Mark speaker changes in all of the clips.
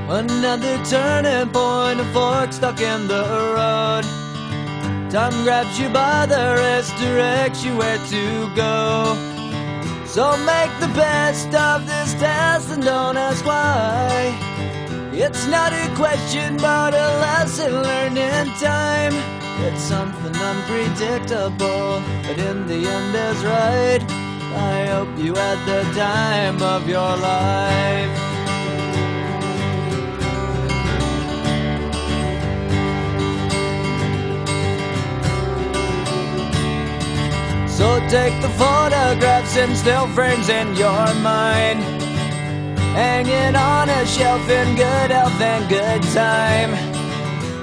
Speaker 1: Another turning point, a fork stuck in the road. Time grabs you by the wrist, directs you where to go. So make the best of this test and don't ask why. It's not a question but a lesson learned in time. It's something unpredictable, but in the end is right. I hope you had the time of your life. So take the photographs and still frames in your mind, hanging on a shelf in good health and good time.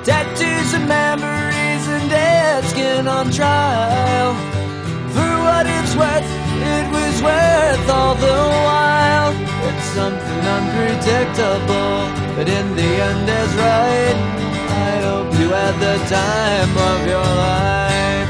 Speaker 1: Tattoos and memories and dead skin on trial. For what it's worth, it was worth all the while. It's something unpredictable, but in the end is right. I hope you had the time of your life.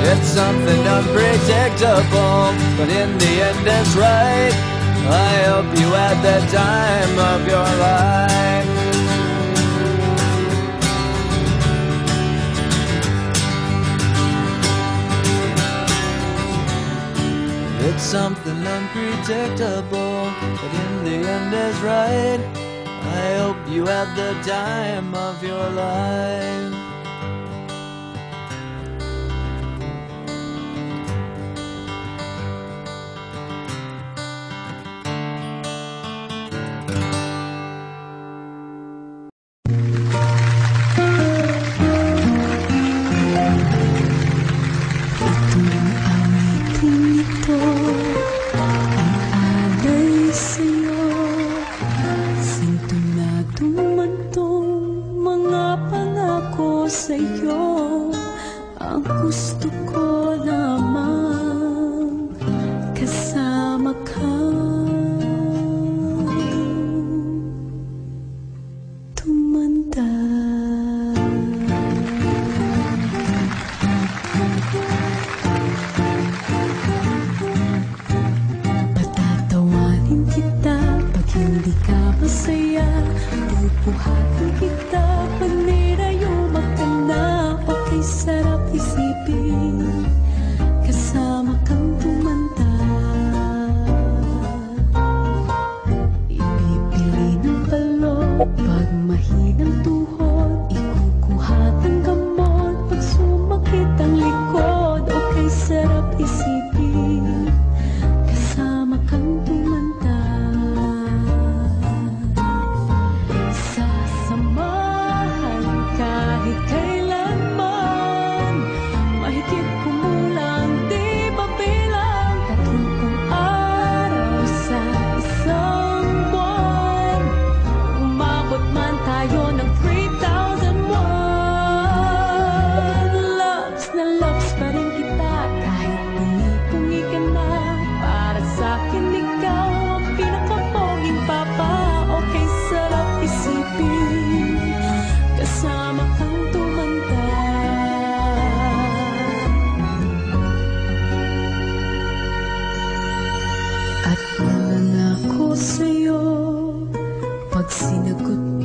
Speaker 1: It's something unpredictable, but in the end it's right. I hope you had the time of your life. It's something unpredictable, but in the end is right. I hope you had the time of your life.
Speaker 2: Sa'yo, ang gusto ko lamang kasama ka. Tumanda. Patatawanin kita pag hindi ka masaya. Pupuhatin kita pag nirayuma ka na. Okay, sarap isipin kasama kang tumanda. Ipipili ng balon pag mahinang tuhod. Ikukuha ng gamot pag sumakit ang likod. Okay, sarap isipin kasama kang tumanda. Sasamahan kahit kailanman, mahigit kumulang di mabilang. 30 araw sa isang buwan, umabot man tayo ng 3,001. Loves na loves pa rin kita kahit pungi-pungi ka na. Para sa'kin ikaw ang pinakaponging papa. Okay, sarap isipin kasama kang tumanda. At nangako sa'yo pag sinagot